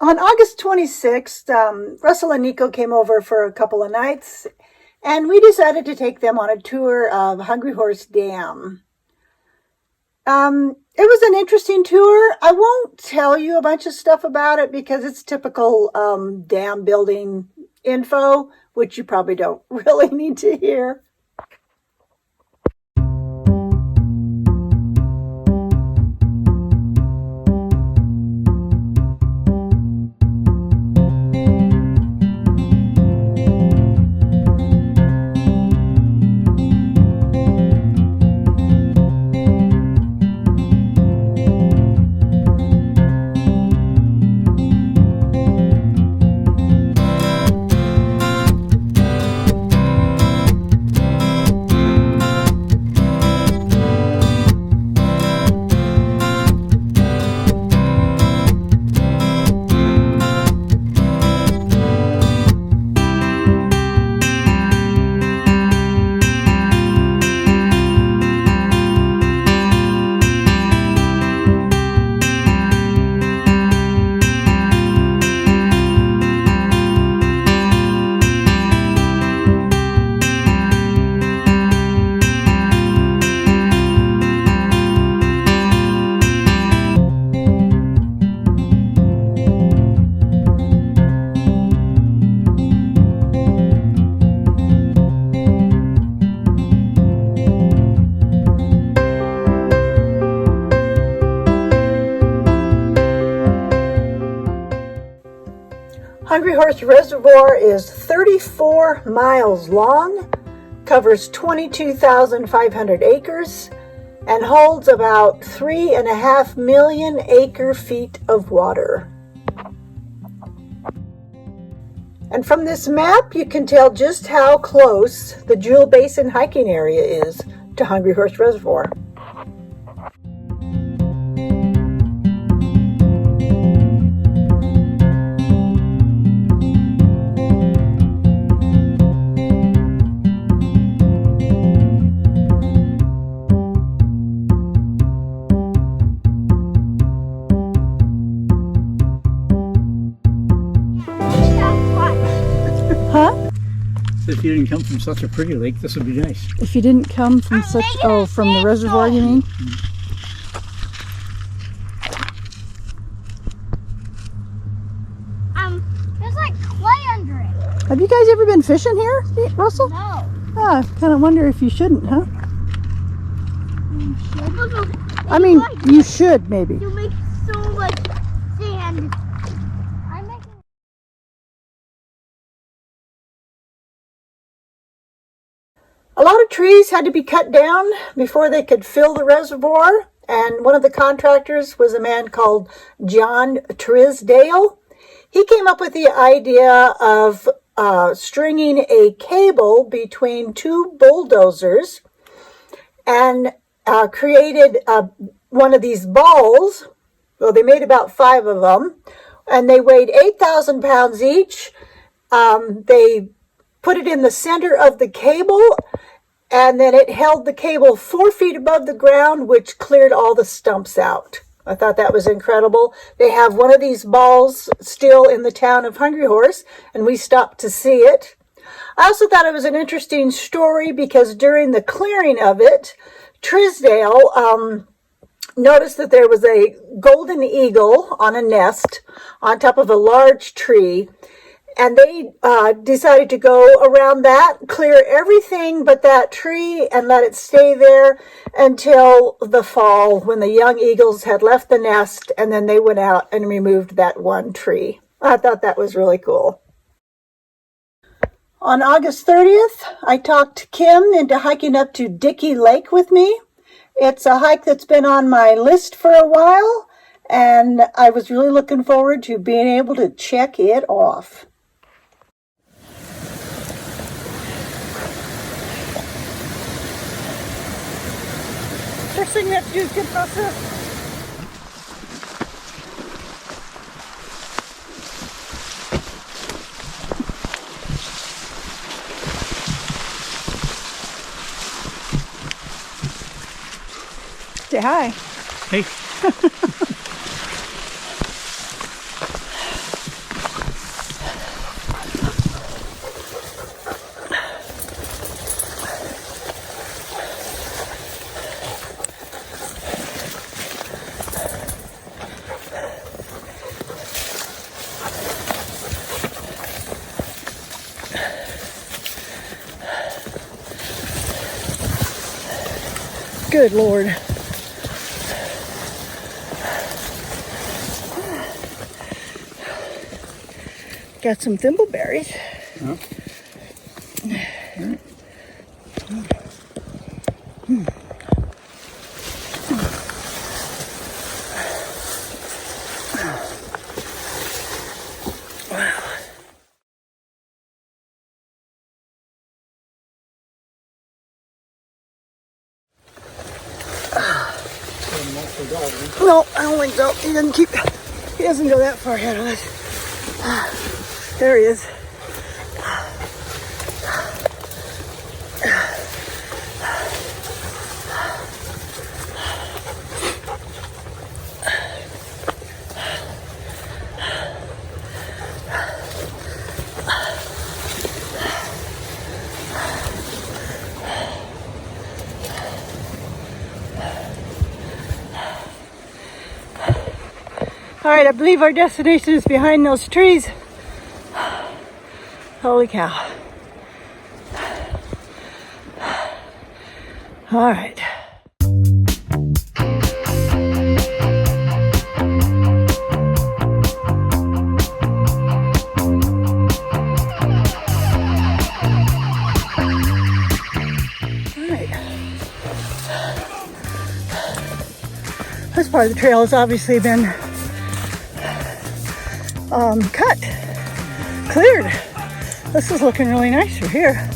On August 26th, Russell and Nico came over for a couple of nights, and we decided to take them on a tour of Hungry Horse Dam. It was an interesting tour. I won't tell you a bunch of stuff about it because it's typical dam building info, which you probably don't really need to hear. Hungry Horse Reservoir is 34 miles long, covers 22,500 acres, and holds about 3.5 million acre-feet of water. And from this map, you can tell just how close the Jewel Basin hiking area is to Hungry Horse Reservoir. Huh? If you didn't come from such a pretty lake, this would be nice. If you didn't come from from the reservoir, you mean? There's like clay under it. Have you guys ever been fishing here, Russell? No. Ah, I kind of wonder if you shouldn't, huh? You should. I mean, you should, maybe. You make so much sand. I'm making. A lot of trees had to be cut down before they could fill the reservoir, and one of the contractors was a man called John Trisdale. He came up with the idea of stringing a cable between two bulldozers and created one of these balls. Well, they made about 5 of them, and they weighed 8,000 pounds each. They put it in the center of the cable, and then it held the cable 4 feet above the ground, which cleared all the stumps out. I thought that was incredible. They have one of these balls still in the town of Hungry Horse, and we stopped to see it. I also thought it was an interesting story because during the clearing of it, Trisdale noticed that there was a golden eagle on a nest on top of a large tree, and they decided to go around that, clear everything but that tree, and let it stay there until the fall when the young eagles had left the nest, and then they went out and removed that one tree. I thought that was really cool. On August 30th, I talked Kim into hiking up to Dickey Lake with me. It's a hike that's been on my list for a while, and I was really looking forward to being able to check it off. First thing we have to do is get across this. Say hi. Hey. Good Lord. Got some thimbleberries. Huh? No, I don't think so. He doesn't go that far ahead of us. There he is. All right, I believe our destination is behind those trees. Holy cow. All right. This part of the trail has obviously been cut, cleared. This is looking really nice through here.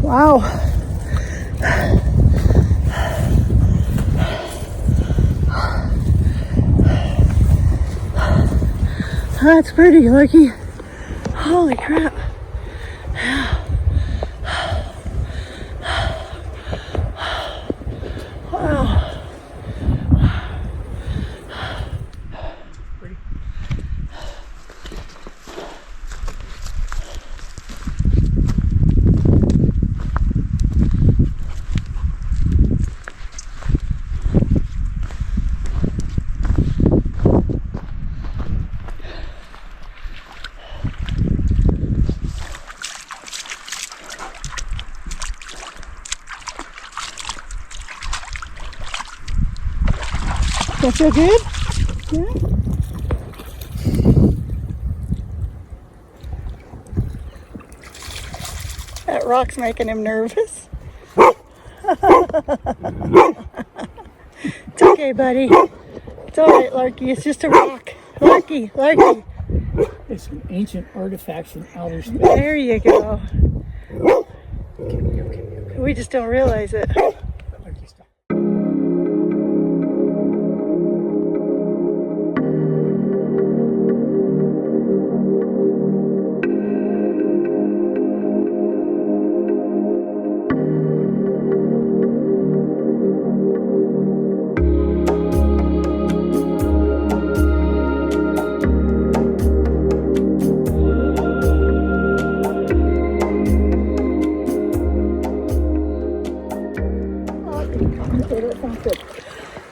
Wow. That's pretty, Lucky. Holy crap. Wow. That feel good? Yeah. That rock's making him nervous. It's okay, buddy. It's all right, Larky. It's just a rock. Larky. It's an ancient artifact from outer space. There you go. We just don't realize it. Larky, stop.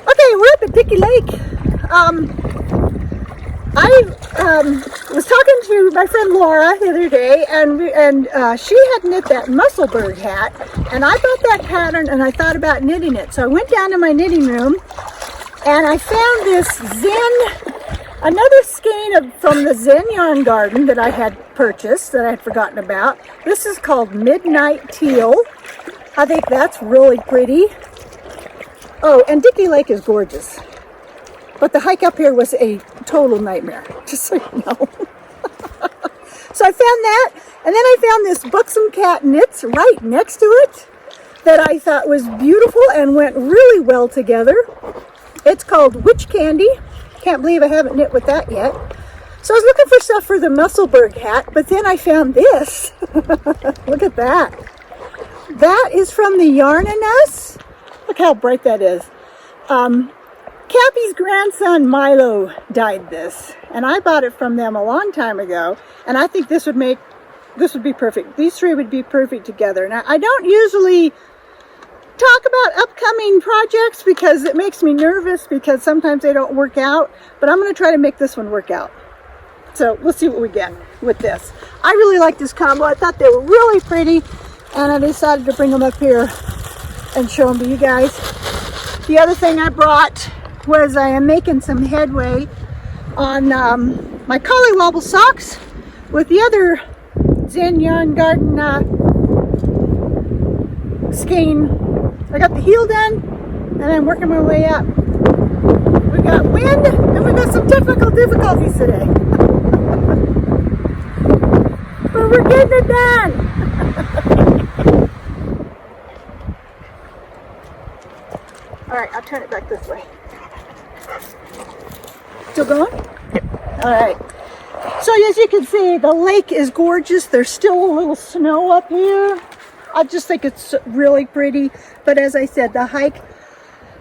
Okay, we're up at Dickey Lake. I was talking to my friend Laura the other day, and she had knit that Musselburgh hat, and I bought that pattern, and I thought about knitting it. So I went down to my knitting room, and I found this another skein from the Zen Yarn Garden that I had purchased that I had forgotten about. This is called Midnight Teal. I think that's really pretty. Oh, and Dickey Lake is gorgeous. But the hike up here was a total nightmare, just so you know. So I found that, and then I found this Buxom Cat Knits right next to it that I thought was beautiful and went really well together. It's called Witch Candy. Can't believe I haven't knit with that yet. So I was looking for stuff for the Musselburgh hat, but then I found this. Look at that. That is from the Yarn and Us. Look how bright that is. Cappy's grandson Milo dyed this, and I bought it from them a long time ago, and I think this would be perfect. These three would be perfect together. Now, I don't usually talk about upcoming projects because it makes me nervous because sometimes they don't work out, but I'm going to try to make this one work out. So we'll see what we get with this. I really like this combo. I thought they were really pretty, and I decided to bring them up here and show them to you guys. The other thing I brought was I am making some headway on my Collie Wobble socks with the other Zen Yarn Garden skein. I got the heel done, and I'm working my way up. We got wind, and we got some technical difficulties today. But we're getting it done. All right, I'll turn it back this way. Still going? Yep. All right. So as you can see, the lake is gorgeous. There's still a little snow up here. I just think it's really pretty. But as I said, the hike,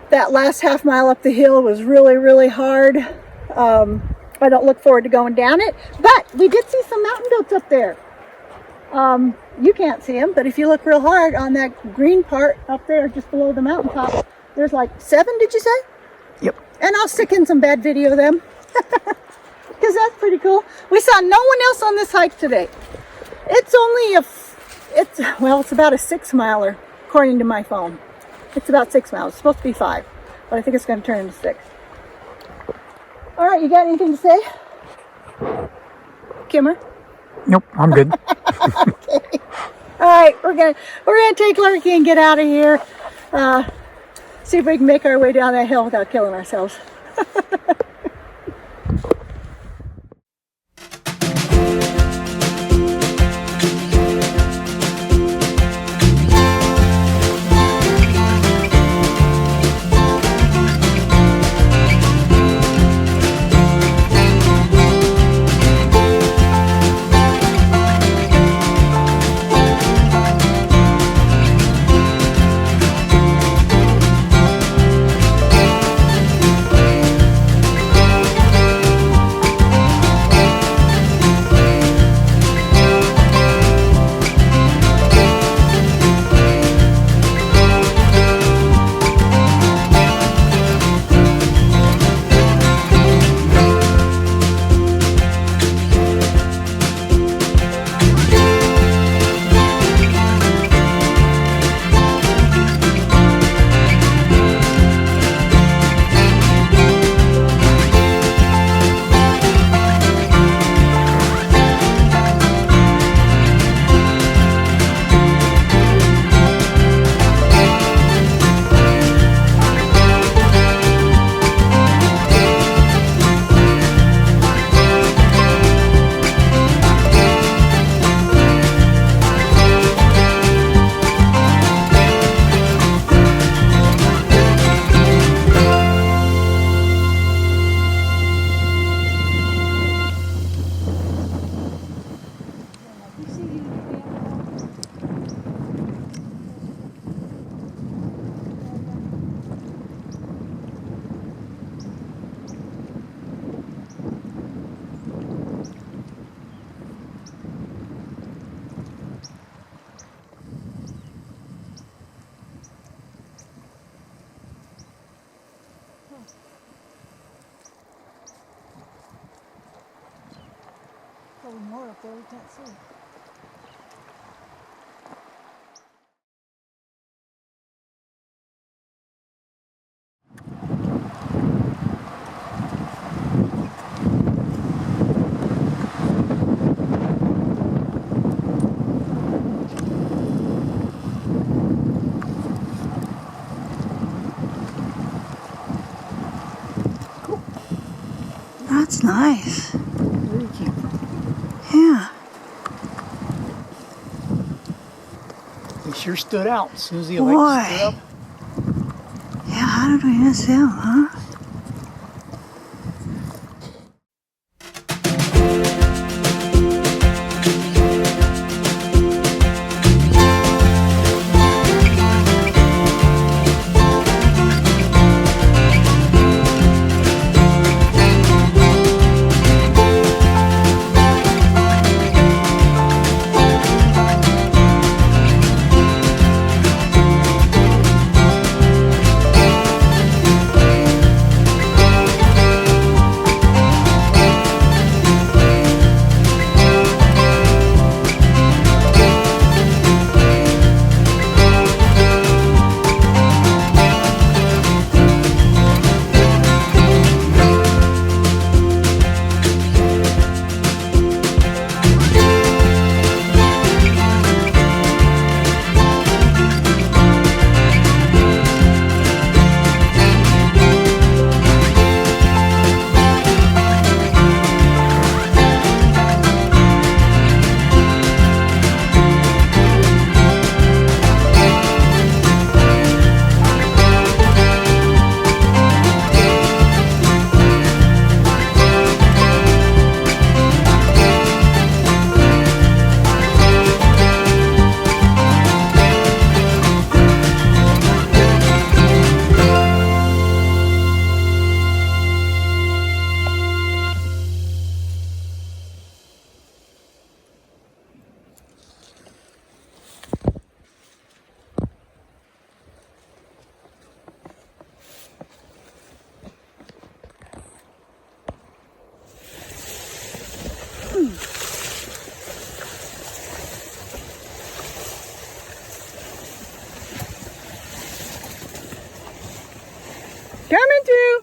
that last half mile up the hill was really, really hard. I don't look forward to going down it. But we did see some mountain goats up there. You can't see them, but if you look real hard on that green part up there just below the mountaintop, there's like 7, did you say? Yep. And I'll stick in some bad video of them. Because that's pretty cool. We saw no one else on this hike today. It's only it's about a 6 miler, according to my phone. It's about 6 miles. It's supposed to be 5, but I think it's going to turn into 6. All right, you got anything to say? Kimmer? Nope, I'm good. Okay. All right, we're gonna take Larky and get out of here. See if we can make our way down that hill without killing ourselves. up there we can't see. That's nice. Very cute. Yeah. They sure stood out as soon as the Boy. lake stood up. Yeah, how did we miss him, huh? Coming through.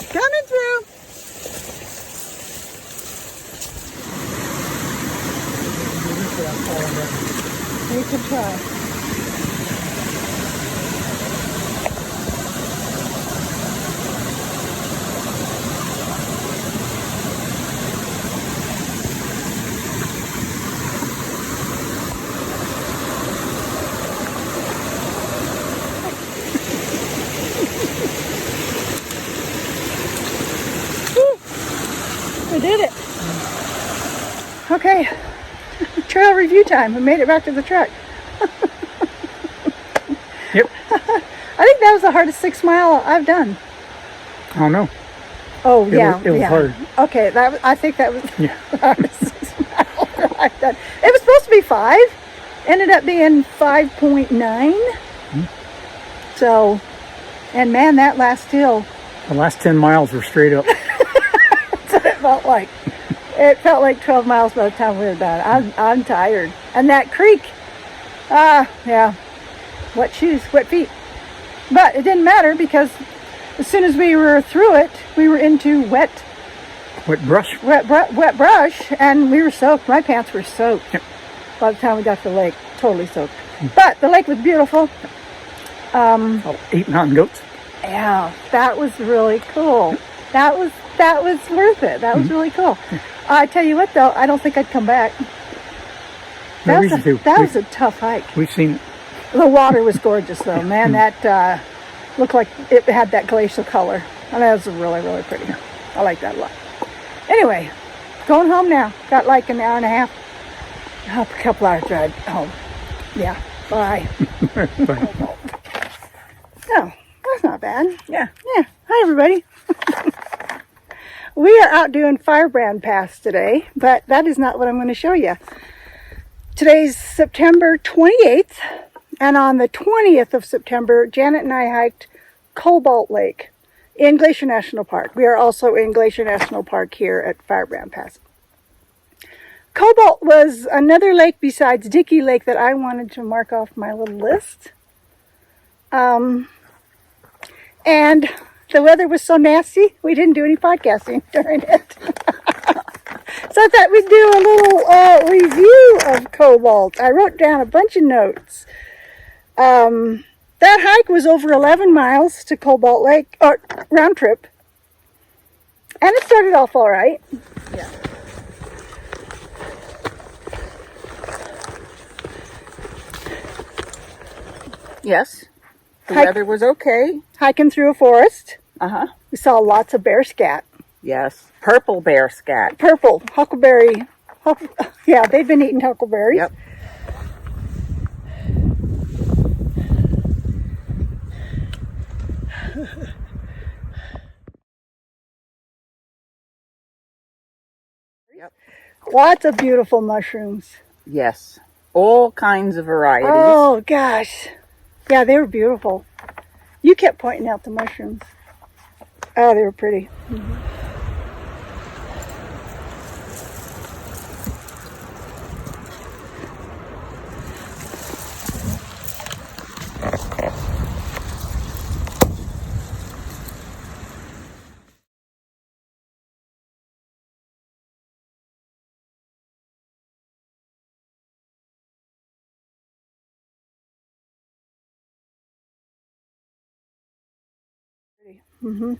Coming through. You can try. We did it. Okay, trail review time. We made it back to the truck. Yep. I think that was the hardest 6 mile I've done. I don't know. Oh yeah, it was yeah. hard. Okay, I think that was Yeah. the hardest 6 mile I've done. It was supposed to be 5, ended up being 5.9. So, and man, that last hill. The last 10 miles were straight up. That's what it felt like. It felt like 12 miles by the time we were done. I'm tired. And that creek, yeah, wet shoes, wet feet. But it didn't matter because as soon as we were through it, we were into wet Brush. brush, and we were soaked. My pants were soaked Yep. by the time we got to the lake, totally soaked. But the lake was beautiful. 8 mountain goats. Yeah, that was really cool. That was worth it. That was really cool. I tell you what, though, I don't think I'd come back. No That reason to. was a tough hike. We've seen it. The water was gorgeous, though. Man, that looked like it had that glacial color. And that was really, really pretty. I like that a lot. Anyway, going home now. Got like an hour and a half. A couple hours drive home. Yeah, bye. Bye. Oh, that's not bad. Yeah. Hi, everybody. We are out doing Firebrand Pass today, but that is not what I'm going to show you. Today's September 28th, And on the 20th of September, Janet and I hiked Cobalt Lake in Glacier National Park. We are also in Glacier National Park here at Firebrand Pass. Cobalt was another lake besides Dickey Lake that I wanted to mark off my little list. And the weather was so nasty, we didn't do any podcasting during it. So I thought we'd do a little review of Cobalt. I wrote down a bunch of notes. That hike was over 11 miles to Cobalt Lake, or round trip. And it started off all right. Yeah. Yes. The weather was okay. Hiking through a forest. Uh-huh. We saw lots of bear scat. Yes. Purple bear scat. Purple, huckleberry. Yeah, they've been eating huckleberries. Yep. Yep. Lots of beautiful mushrooms. Yes. All kinds of varieties. Oh, gosh. Yeah, they were beautiful. You kept pointing out the mushrooms. Oh, they were pretty. Mm-hmm. Mm-hmm.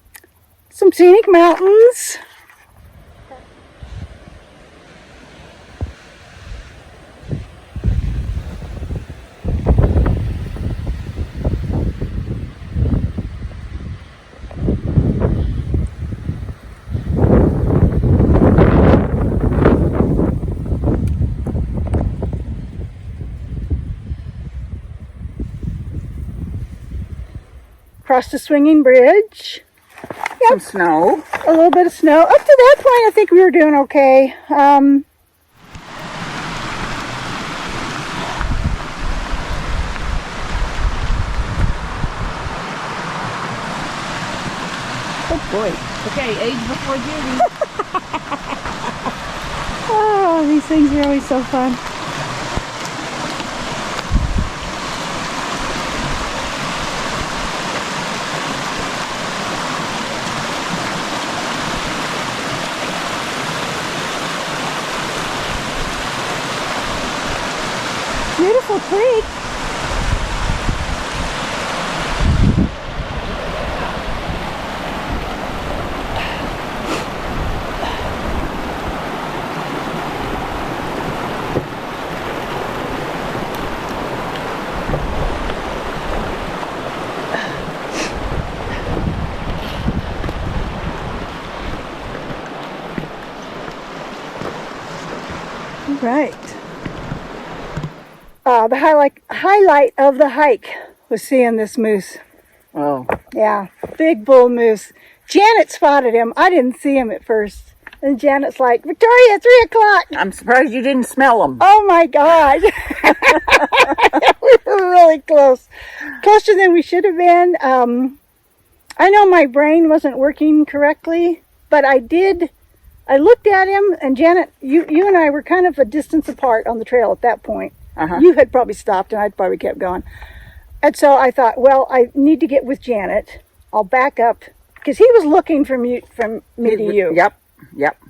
Some scenic mountains. Crossed a swinging bridge. Some snow. A little bit of snow. Up to that point, I think we were doing okay. Oh boy. Okay, age before duty. Oh, these things are always so fun. Beautiful creek. Right. The highlight of the hike was seeing this moose. Oh. Yeah, big bull moose. Janet spotted him. I didn't see him at first. And Janet's like, Victoria, 3 o'clock. I'm surprised you didn't smell them. Oh my God. We were really close. Closer than we should have been. I know my brain wasn't working correctly, but I looked at him, and Janet, you and I were kind of a distance apart on the trail at that point. Uh-huh. You had probably stopped, and I'd probably kept going. And so I thought, well, I need to get with Janet. I'll back up, because he was looking from me to you. Yep, yep.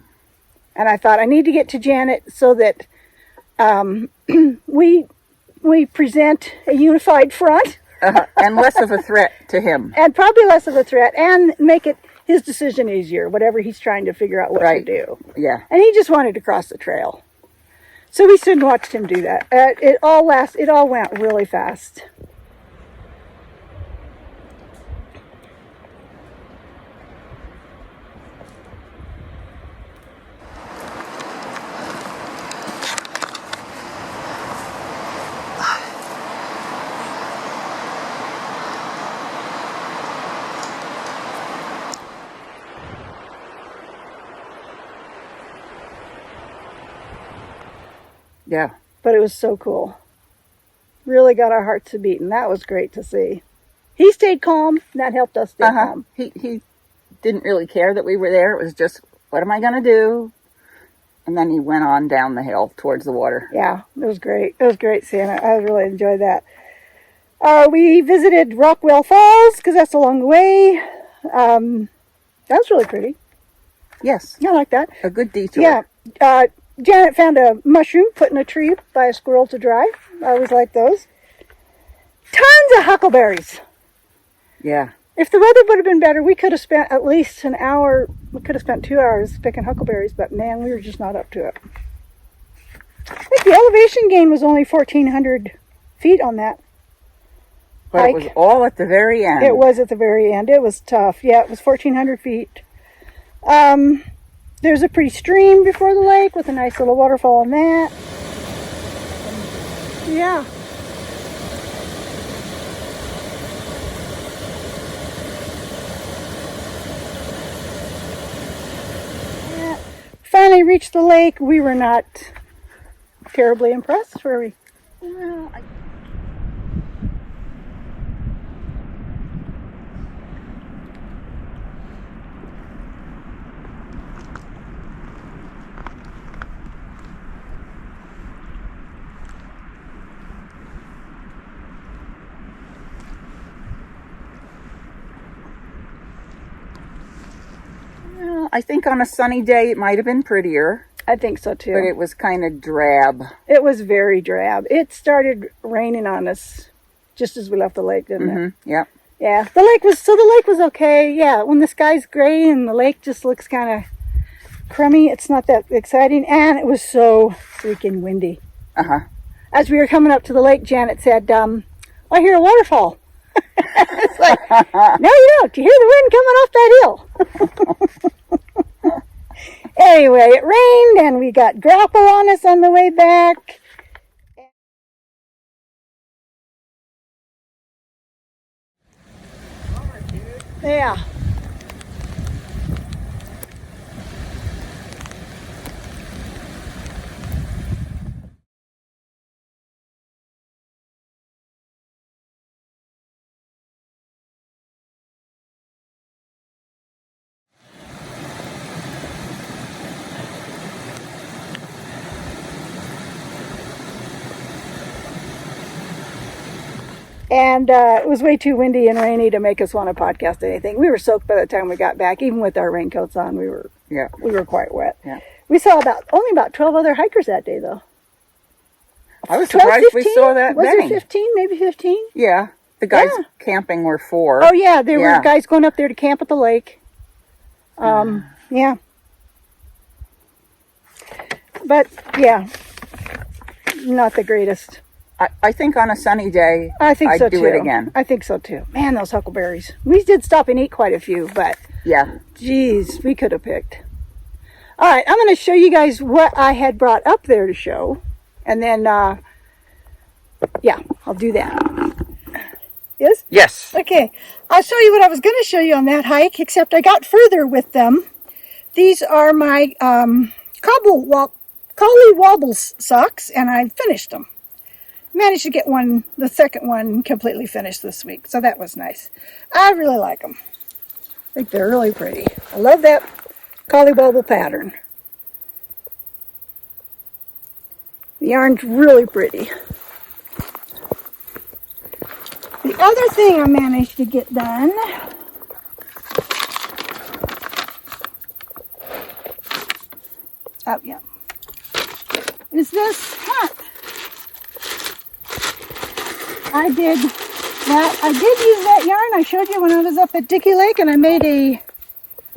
And I thought, I need to get to Janet so that we present a unified front. And less of a threat to him. And probably less of a threat, and make it his decision easier, whatever he's trying to figure out what to do. Yeah. And he just wanted to cross the trail. So we stood and watched him do that. It all went really fast. Yeah. But it was so cool. really got our hearts a beating. That was great to see. He stayed calm, and that helped us stay calm. He didn't really care that we were there. It was just, what am I going to do? And then he went on down the hill towards the water. Yeah, it was great. It was great seeing it. I really enjoyed that. We visited Rockwell Falls because that's along the way. That was really pretty. Yes. I like that. A good detour. Yeah. Janet found a mushroom put in a tree by a squirrel to dry. I always like those. Tons of huckleberries. Yeah. If the weather would have been better, we could have spent at least an hour. We could have spent 2 hours picking huckleberries, but man, we were just not up to it. I think the elevation gain was only 1,400 feet on that. But hike. It was all at the very end. It was at the very end. It was tough. Yeah, it was 1,400 feet. There's a pretty stream before the lake with a nice little waterfall on that. Yeah. Finally reached the lake. We were not terribly impressed, were we? Well, I think on a sunny day it might have been prettier, I think so too. but it was kind of drab. It was very drab. It started raining on us just as we left the lake, didn't it? Yep. Yeah. The lake was okay. Yeah. When the sky's gray and the lake just looks kind of crummy, it's not that exciting. And it was so freaking windy. Uh-huh. As we were coming up to the lake, Janet said, I hear a waterfall. It's like, no, you don't. You hear the wind coming off that hill. Anyway, it rained and we got grapple on us on the way back. Yeah. And it was way too windy and rainy to make us want to podcast anything. We were soaked by the time we got back. Even with our raincoats on, we were quite wet. Yeah. We saw only about 12 other hikers that day, though. I was 12, surprised 15? we saw that Was many. there 15? Maybe 15? Yeah. The guys Yeah. camping were 4. Oh, yeah. There were guys going up there to camp at the lake. Yeah. But, yeah. Not the greatest. I think on a sunny day, I think so I'd do too. it again. I think so too. Man, those huckleberries. We did stop and eat quite a few, but Yeah. geez, we could have picked. All right, I'm going to show you guys what I had brought up there to show. And then, yeah, I'll do that. Yes? Yes. Okay, I'll show you what I was going to show you on that hike, except I got further with them. These are my Collie Wobbles socks, and I finished them. Managed to get the second one completely finished this week, so that was nice. I really like them. I think they're really pretty. I love that Collie Wobble pattern. The yarn's really pretty. The other thing I managed to get done is this hat. I did use that yarn I showed you when I was up at Dickey Lake, and I made a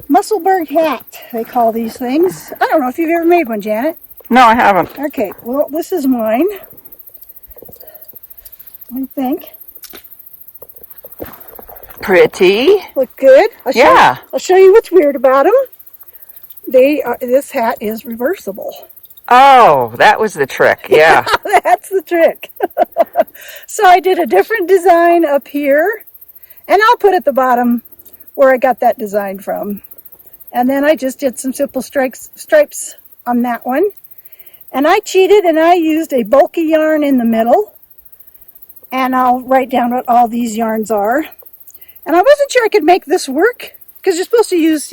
Musselburgh hat, they call these things. I don't know if you've ever made one, Janet. No, I haven't. Okay, well, this is mine. What do you think? Pretty. Look good? I'll show you what's weird about them. This hat is reversible. Oh, that was the trick. Yeah. That's the trick. So I did a different design up here, and I'll put at the bottom where I got that design from. And then I just did some simple stripes on that one. And I cheated and I used a bulky yarn in the middle. And I'll write down what all these yarns are. And I wasn't sure I could make this work, because you're supposed to use,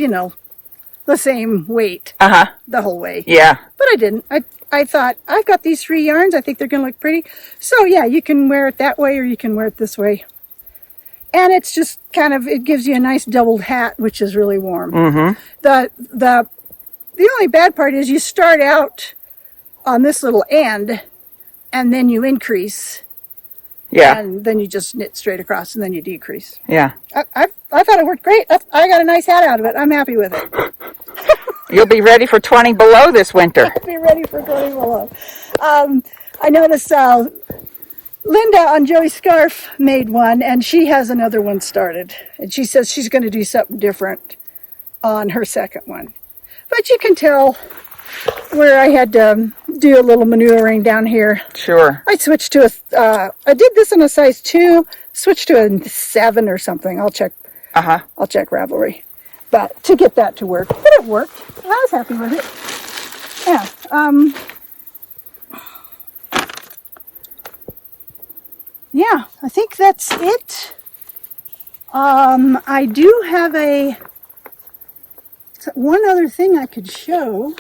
the same weight the whole way. Yeah. But I didn't. I thought, I've got these 3 yarns. I think they're going to look pretty. So yeah, you can wear it that way or you can wear it this way. And it's just it gives you a nice doubled hat, which is really warm. Mm-hmm. The only bad part is you start out on this little end and then you increase. Yeah. And then you just knit straight across and then you decrease. Yeah. I thought it worked great. I got a nice hat out of it. I'm happy with it. You'll be ready for 20 below this winter. I'll be ready for going below. I noticed Linda on Joey's scarf made one, and she has another one started. And she says she's going to do something different on her second one. But you can tell where I had to do a little maneuvering down here. Sure. I switched to I did this in a size 2, switched to a 7 or something. I'll check Ravelry. But to get that to work. But it worked. I was happy with it. Yeah. Yeah, I think that's it. I do have one other thing I could show.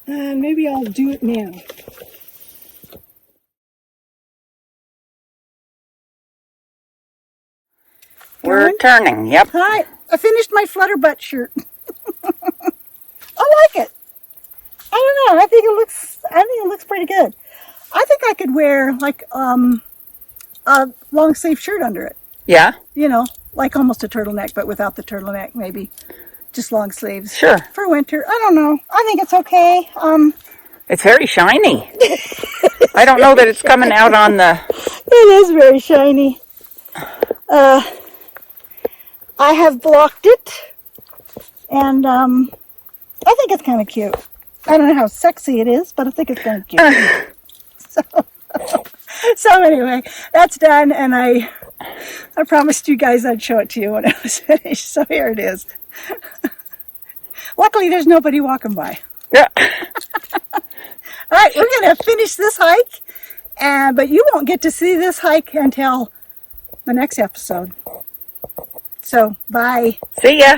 And maybe I'll do it now. We're turning, yep. Hi, I finished my Flutterbutt shirt. I like it. I don't know. I think it looks pretty good. I think I could wear like a long sleeve shirt under it. Yeah. Like almost a turtleneck, but without the turtleneck, maybe just long sleeves. Sure. For winter. I don't know. I think it's okay. It's very shiny. I don't know that it's coming out on the... It is very shiny. I have blocked it, and I think it's kind of cute. I don't know how sexy it is, but I think it's kind of cute. So anyway, that's done, and I promised you guys I'd show it to you when I was finished, so here it is. Luckily, there's nobody walking by. Yeah. All right, we're going to finish this hike, but you won't get to see this hike until the next episode. So, bye. See ya.